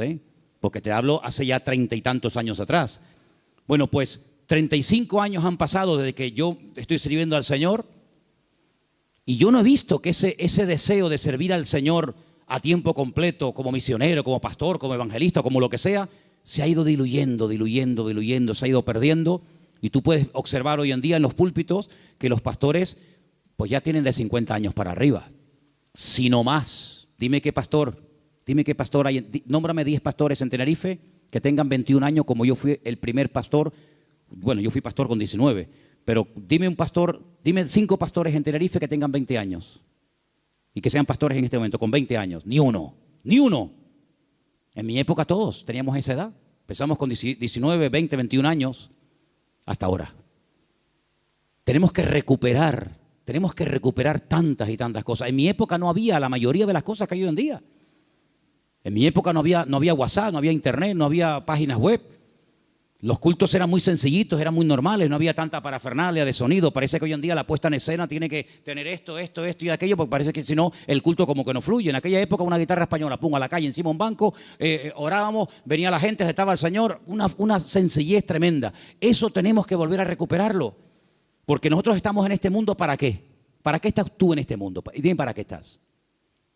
porque te hablo hace ya 30 y tantos años atrás. Bueno, pues 35 años han pasado desde que yo estoy sirviendo al Señor y yo no he visto que ese deseo de servir al Señor a tiempo completo, como misionero, como pastor, como evangelista, como lo que sea, se ha ido diluyendo, se ha ido perdiendo. Y tú puedes observar hoy en día en los púlpitos que los pastores pues ya tienen de 50 años para arriba, si no más. Dime qué pastor hay, nómbrame 10 pastores en Tenerife que tengan 21 años como yo fui el primer pastor. Bueno, yo fui pastor con 19, pero dime 5 pastores en Tenerife que tengan 20 años y que sean pastores en este momento con 20 años. Ni uno. En mi época todos teníamos esa edad. Empezamos con 19, 20, 21 años hasta ahora. Tenemos que recuperar tantas y tantas cosas. En mi época no había la mayoría de las cosas que hay hoy en día. En mi época no había WhatsApp, no había internet, no había páginas web. Los cultos eran muy sencillitos, eran muy normales, no había tanta parafernalia de sonido. Parece que hoy en día la puesta en escena tiene que tener esto y aquello, porque parece que si no, el culto como que no fluye. En aquella época una guitarra española, pum, a la calle, encima un banco, orábamos, venía la gente, estaba el Señor, una sencillez tremenda. Eso tenemos que volver a recuperarlo, porque nosotros estamos en este mundo, ¿para qué? ¿Para qué estás tú en este mundo? Y dime, ¿para qué estás?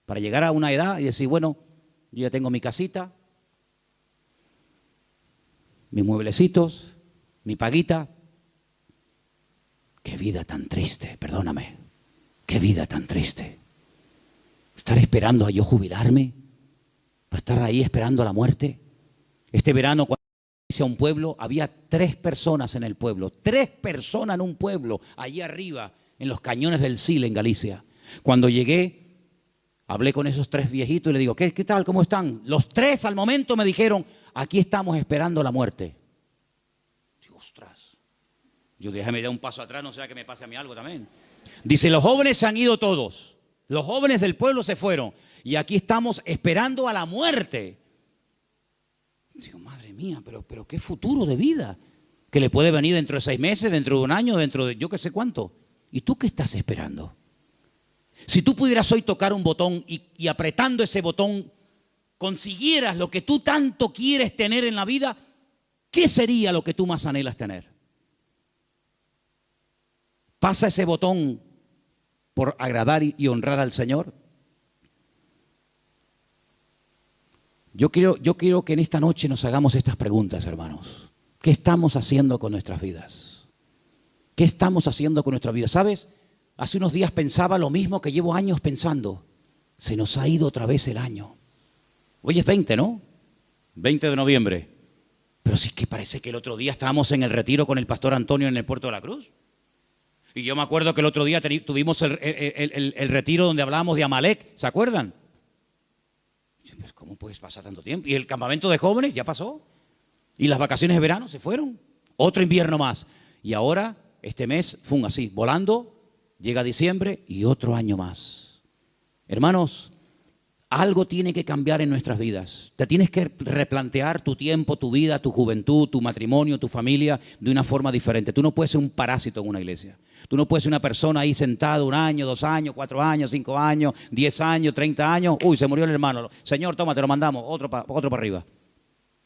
Para llegar a una edad y decir, bueno, yo ya tengo mi casita, mis mueblecitos, mi paguita. Qué vida tan triste, perdóname. Qué vida tan triste. Estar esperando a yo jubilarme, para estar ahí esperando a la muerte. Este verano, cuando hice a un pueblo, había 3 personas en el pueblo. 3 personas en un pueblo, allí arriba, en los cañones del Sil, en Galicia. Cuando llegué, hablé con esos 3 viejitos y le digo, ¿qué tal? ¿Cómo están? Los 3 al momento me dijeron, aquí estamos esperando la muerte. Digo, ostras. Yo déjame dar un paso atrás, no sea que me pase a mí algo también. Dice, los jóvenes se han ido todos. Los jóvenes del pueblo se fueron. Y aquí estamos esperando a la muerte. Digo, madre mía, pero qué futuro de vida. Que le puede venir dentro de 6 meses, dentro de un año, dentro de yo qué sé cuánto. ¿Y tú qué estás esperando? Si tú pudieras hoy tocar un botón y apretando ese botón consiguieras lo que tú tanto quieres tener en la vida, ¿qué sería lo que tú más anhelas tener? ¿Pasa ese botón por agradar y honrar al Señor? Yo quiero que en esta noche nos hagamos estas preguntas, hermanos. ¿Qué estamos haciendo con nuestras vidas? ¿Qué estamos haciendo con nuestras vidas? ¿Sabes? Hace unos días pensaba lo mismo que llevo años pensando. Se nos ha ido otra vez el año. Hoy es 20, ¿no? 20 de noviembre. Pero sí que parece que el otro día estábamos en el retiro con el pastor Antonio en el Puerto de la Cruz. Y yo me acuerdo que el otro día tuvimos el retiro donde hablábamos de Amalek. ¿Se acuerdan? Pues ¿cómo puedes pasar tanto tiempo? Y el campamento de jóvenes ya pasó. Y las vacaciones de verano se fueron. Otro invierno más. Y ahora, este mes, así, volando, llega diciembre y otro año más. Hermanos, algo tiene que cambiar en nuestras vidas. Te tienes que replantear tu tiempo, tu vida, tu juventud, tu matrimonio, tu familia de una forma diferente. Tú no puedes ser un parásito en una iglesia. Tú no puedes ser una persona ahí sentada 1 año, 2 años, 4 años, 5 años, 10 años, 30 años. Uy, se murió el hermano. Señor, toma, te lo mandamos, otro para arriba.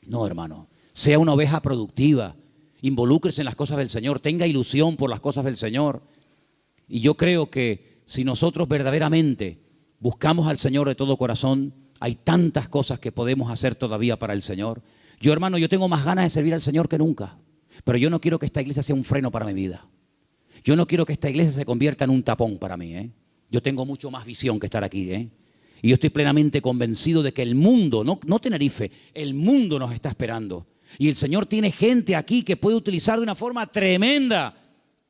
No, hermano. Sea una oveja productiva. Involúcrese en las cosas del Señor. Tenga ilusión por las cosas del Señor. Y yo creo que si nosotros verdaderamente buscamos al Señor de todo corazón, hay tantas cosas que podemos hacer todavía para el Señor. Yo, hermano, yo tengo más ganas de servir al Señor que nunca, pero yo no quiero que esta iglesia sea un freno para mi vida. Yo no quiero que esta iglesia se convierta en un tapón para mí. Yo tengo mucho más visión que estar aquí. Y yo estoy plenamente convencido de que el mundo, no Tenerife, el mundo nos está esperando. Y el Señor tiene gente aquí que puede utilizar de una forma tremenda,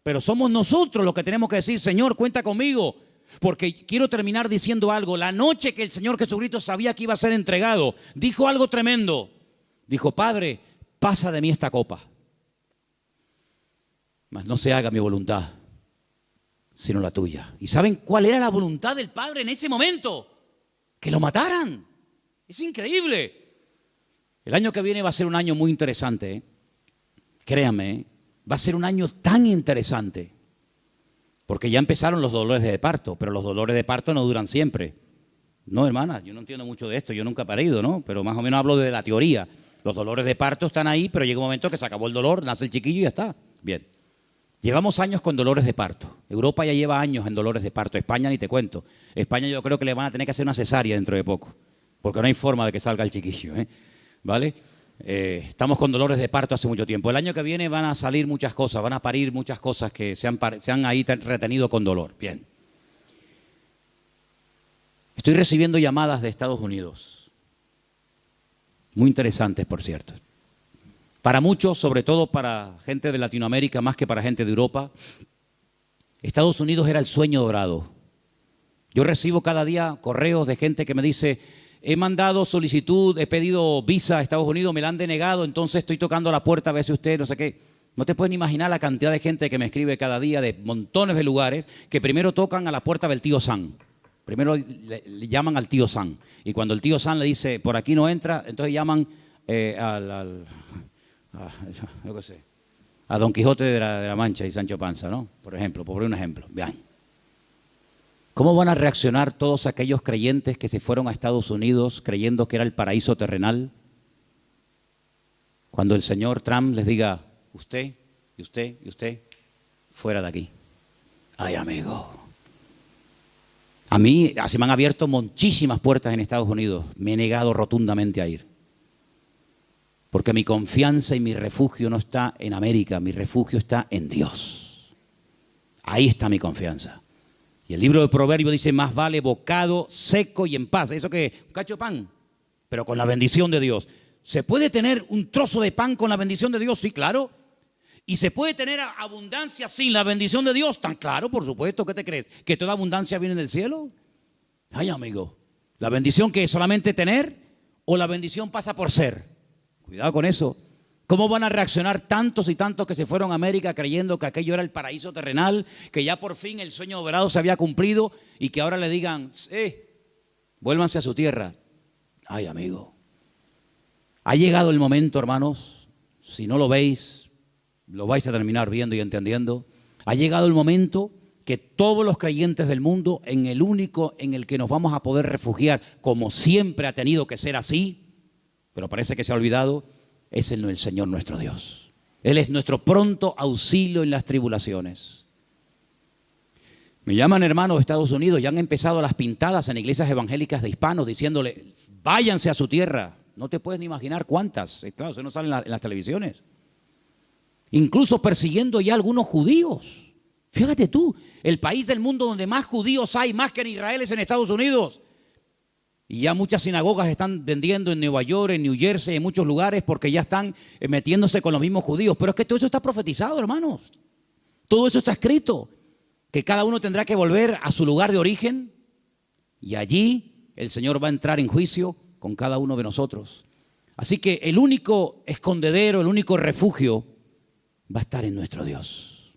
pero somos nosotros los que tenemos que decir, Señor, cuenta conmigo. Porque quiero terminar diciendo algo. La noche que el Señor Jesucristo sabía que iba a ser entregado, dijo algo tremendo. Dijo, Padre, pasa de mí esta copa, mas no se haga mi voluntad, sino la tuya. ¿Y saben cuál era la voluntad del Padre en ese momento? Que lo mataran. Es increíble. El año que viene va a ser un año muy interesante. Créanme, va a ser un año tan interesante. Porque ya empezaron los dolores de parto, pero los dolores de parto no duran siempre. No, hermana, yo no entiendo mucho de esto, yo nunca he parido, ¿no? Pero más o menos hablo de la teoría. Los dolores de parto están ahí, pero llega un momento que se acabó el dolor, nace el chiquillo y ya está. Bien. Llevamos años con dolores de parto. Europa ya lleva años en dolores de parto. España ni te cuento. España yo creo que le van a tener que hacer una cesárea dentro de poco, porque no hay forma de que salga el chiquillo, ¿vale? Estamos con dolores de parto hace mucho tiempo. El año que viene van a salir muchas cosas, van a parir muchas cosas que se han ahí retenido con dolor. Bien. Estoy recibiendo llamadas de Estados Unidos. Muy interesantes, por cierto. Para muchos, sobre todo para gente de Latinoamérica, más que para gente de Europa, Estados Unidos era el sueño dorado. Yo recibo cada día correos de gente que me dice, he mandado solicitud, he pedido visa a Estados Unidos, me la han denegado, entonces estoy tocando la puerta a ver si usted, no sé qué. No te puedes ni imaginar la cantidad de gente que me escribe cada día de montones de lugares que primero tocan a la puerta del tío Sam. Primero le llaman al tío Sam. Y cuando el tío Sam le dice, por aquí no entra, entonces llaman yo qué sé, a Don Quijote de la Mancha y Sancho Panza, ¿no? Por ejemplo, por un ejemplo. Vean. ¿Cómo van a reaccionar todos aquellos creyentes que se fueron a Estados Unidos creyendo que era el paraíso terrenal? Cuando el señor Trump les diga, usted, y usted, y usted, fuera de aquí. Ay, amigo. A mí se me han abierto muchísimas puertas en Estados Unidos. Me he negado rotundamente a ir. Porque mi confianza y mi refugio no está en América, mi refugio está en Dios. Ahí está mi confianza. Y el libro de Proverbios dice, más vale bocado seco y en paz. ¿Eso qué? Un cacho de pan, pero con la bendición de Dios. ¿Se puede tener un trozo de pan con la bendición de Dios? Sí, claro. ¿Y se puede tener abundancia sin la bendición de Dios? Tan claro, por supuesto. ¿Qué te crees? ¿Que toda abundancia viene del cielo? Ay, amigo. ¿La bendición que es solamente tener o la bendición pasa por ser? Cuidado con eso. ¿Cómo van a reaccionar tantos y tantos que se fueron a América creyendo que aquello era el paraíso terrenal, que ya por fin el sueño dorado se había cumplido y que ahora le digan, vuélvanse a su tierra? Ay, amigo. Ha llegado el momento, hermanos, si no lo veis, lo vais a terminar viendo y entendiendo. Ha llegado el momento que todos los creyentes del mundo, en el único en el que nos vamos a poder refugiar, como siempre ha tenido que ser así, pero parece que se ha olvidado, es el Señor nuestro Dios. Él es nuestro pronto auxilio en las tribulaciones. Me llaman hermanos de Estados Unidos, ya han empezado las pintadas en iglesias evangélicas de hispanos diciéndole, váyanse a su tierra. No te puedes ni imaginar cuántas. Claro, eso no sale en las televisiones. Incluso persiguiendo ya a algunos judíos. Fíjate tú, el país del mundo donde más judíos hay, más que en Israel, es en Estados Unidos. Y ya muchas sinagogas están vendiendo en Nueva York, en New Jersey, en muchos lugares, porque ya están metiéndose con los mismos judíos. Pero es que todo eso está profetizado, hermanos. Todo eso está escrito. Que cada uno tendrá que volver a su lugar de origen. Y allí el Señor va a entrar en juicio con cada uno de nosotros. Así que el único escondedero, el único refugio va a estar en nuestro Dios.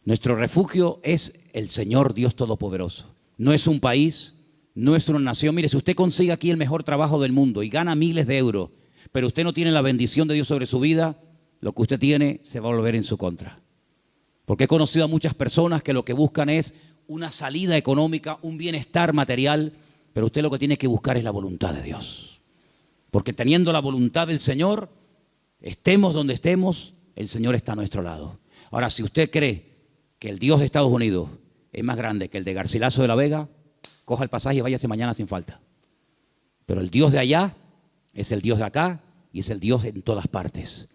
Nuestro refugio es el Señor Dios Todopoderoso. no es un país, no es una nación. Mire, si usted consigue aquí el mejor trabajo del mundo y gana miles de euros, pero usted no tiene la bendición de Dios sobre su vida, lo que usted tiene se va a volver en su contra. Porque he conocido a muchas personas que lo que buscan es una salida económica, un bienestar material, pero usted lo que tiene que buscar es la voluntad de Dios. Porque teniendo la voluntad del Señor, estemos donde estemos, el Señor está a nuestro lado. Ahora, si usted cree que el Dios de Estados Unidos es más grande que el de Garcilaso de la Vega, coja el pasaje y váyase mañana sin falta. Pero el Dios de allá es el Dios de acá y es el Dios en todas partes.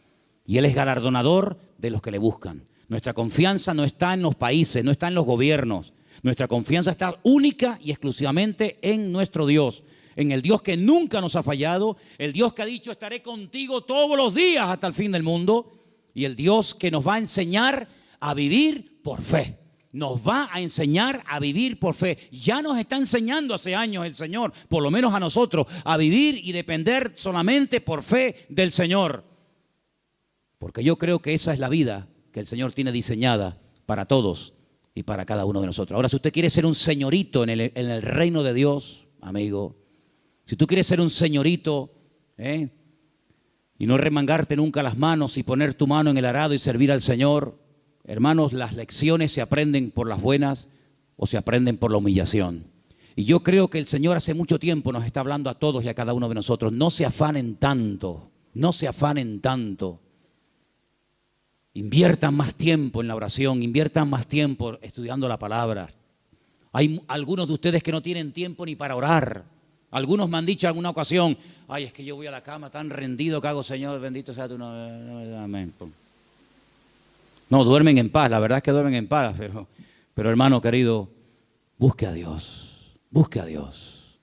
Y Él es galardonador de los que le buscan. Nuestra confianza no está en los países, no está en los gobiernos. Nuestra confianza está única y exclusivamente en nuestro Dios. En el Dios que nunca nos ha fallado, el Dios que ha dicho estaré contigo todos los días hasta el fin del mundo, y el Dios que nos va a enseñar a vivir por fe. Nos va a enseñar a vivir por fe. Ya nos está enseñando hace años el Señor, por lo menos a nosotros, a vivir y depender solamente por fe del Señor. Porque yo creo que esa es la vida que el Señor tiene diseñada para todos y para cada uno de nosotros. Ahora, si usted quiere ser un señorito en el reino de Dios, amigo, si tú quieres ser un señorito, y no remangarte nunca las manos y poner tu mano en el arado y servir al Señor, hermanos, las lecciones se aprenden por las buenas o se aprenden por la humillación. Y yo creo que el Señor hace mucho tiempo nos está hablando a todos y a cada uno de nosotros. No se afanen tanto, no se afanen tanto. Inviertan más tiempo en la oración, inviertan más tiempo estudiando la palabra. Hay algunos de ustedes que no tienen tiempo ni para orar. Algunos me han dicho en alguna ocasión, ay, es que yo voy a la cama tan rendido que hago, Señor, bendito sea tu nombre. Amén. No, duermen en paz, la verdad es que duermen en paz, pero hermano querido, busque a Dios, busque a Dios.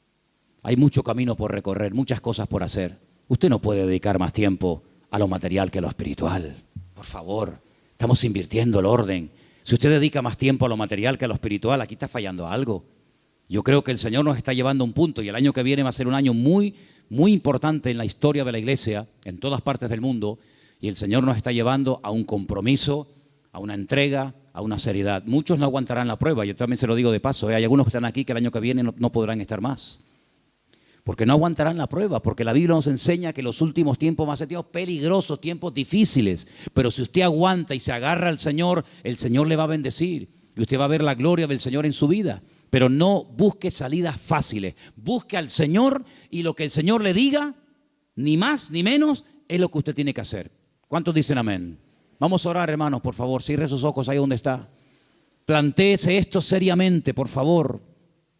Hay mucho camino por recorrer, muchas cosas por hacer. Usted no puede dedicar más tiempo a lo material que a lo espiritual. Por favor, estamos invirtiendo el orden. Si usted dedica más tiempo a lo material que a lo espiritual, aquí está fallando algo. Yo creo que el Señor nos está llevando a un punto y el año que viene va a ser un año muy, muy importante en la historia de la iglesia, en todas partes del mundo, y el Señor nos está llevando a un compromiso, a una entrega, a una seriedad. Muchos no aguantarán la prueba, yo también se lo digo de paso, hay algunos que están aquí que el año que viene no podrán estar más. Porque no aguantarán la prueba, porque la Biblia nos enseña que los últimos tiempos van a ser tiempos peligrosos, tiempos difíciles. Pero si usted aguanta y se agarra al Señor, el Señor le va a bendecir. Y usted va a ver la gloria del Señor en su vida. Pero no busque salidas fáciles. Busque al Señor y lo que el Señor le diga, ni más ni menos, es lo que usted tiene que hacer. ¿Cuántos dicen amén? Vamos a orar, hermanos, por favor. Cierre sus ojos ahí donde está. Plantéese esto seriamente, por favor.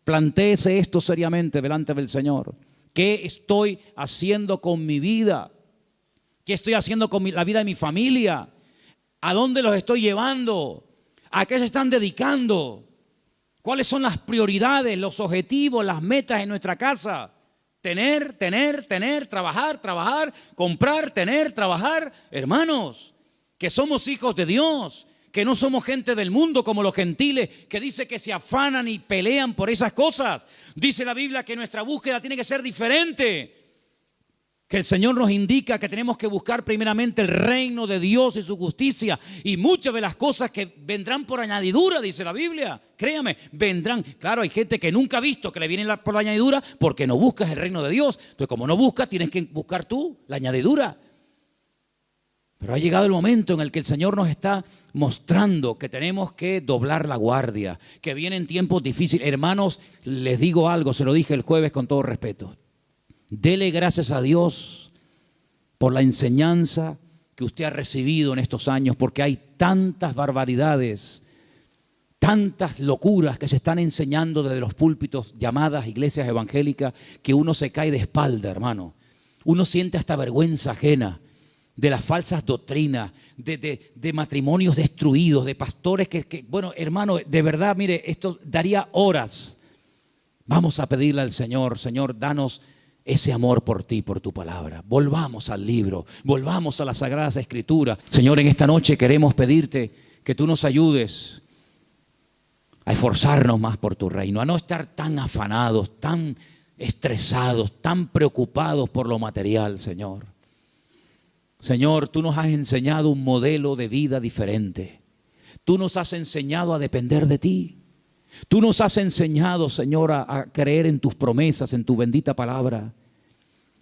Plantéese esto seriamente delante del Señor. ¿Qué estoy haciendo con mi vida? ¿Qué estoy haciendo con la vida de mi familia? ¿A dónde los estoy llevando? ¿A qué se están dedicando? ¿Cuáles son las prioridades, los objetivos, las metas en nuestra casa? Tener, trabajar, comprar, trabajar. Hermanos, que somos hijos de Dios, que no somos gente del mundo como los gentiles, que dice que se afanan y pelean por esas cosas. Dice la Biblia que nuestra búsqueda tiene que ser diferente. Que el Señor nos indica que tenemos que buscar primeramente el reino de Dios y su justicia. Y muchas de las cosas que vendrán por añadidura, dice la Biblia. Créame, vendrán. Claro, hay gente que nunca ha visto que le vienen por la añadidura porque no buscas el reino de Dios. Entonces, como no buscas, tienes que buscar tú la añadidura. Pero ha llegado el momento en el que el Señor nos está mostrando que tenemos que doblar la guardia, que vienen tiempos difíciles. Hermanos, les digo algo, se lo dije el jueves con todo respeto. Dele gracias a Dios por la enseñanza que usted ha recibido en estos años, porque hay tantas barbaridades, tantas locuras que se están enseñando desde los púlpitos llamadas iglesias evangélicas, que uno se cae de espalda, hermano. Uno siente hasta vergüenza ajena de las falsas doctrinas, de matrimonios destruidos, de pastores que, bueno, hermano, de verdad, mire, esto daría horas. Vamos a pedirle al Señor, Señor, danos ese amor por ti, por tu palabra. Volvamos al libro, volvamos a las Sagradas Escrituras. Señor, en esta noche queremos pedirte que tú nos ayudes a esforzarnos más por tu reino, a no estar tan afanados, tan estresados, tan preocupados por lo material, Señor. Señor, tú nos has enseñado un modelo de vida diferente. Tú nos has enseñado a depender de ti. Tú nos has enseñado, Señor, a creer en tus promesas, en tu bendita palabra.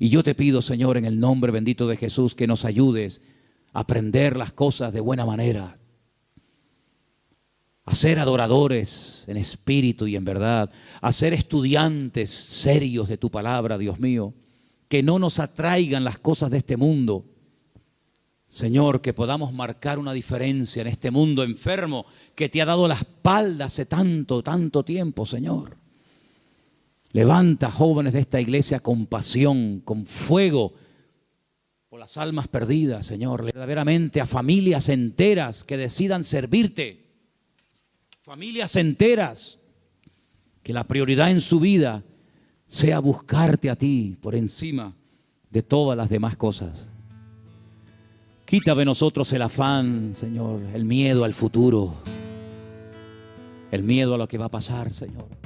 Y yo te pido, Señor, en el nombre bendito de Jesús, que nos ayudes a aprender las cosas de buena manera, a ser adoradores en espíritu y en verdad, a ser estudiantes serios de tu palabra, Dios mío, que no nos atraigan las cosas de este mundo. Señor, que podamos marcar una diferencia en este mundo enfermo que te ha dado la espalda hace tanto, tanto tiempo, Señor. Levanta jóvenes de esta iglesia con pasión, con fuego por las almas perdidas, Señor. Verdaderamente a familias enteras que decidan servirte. Familias enteras que la prioridad en su vida sea buscarte a ti por encima de todas las demás cosas. Quita de nosotros el afán, Señor, el miedo al futuro, el miedo a lo que va a pasar, Señor.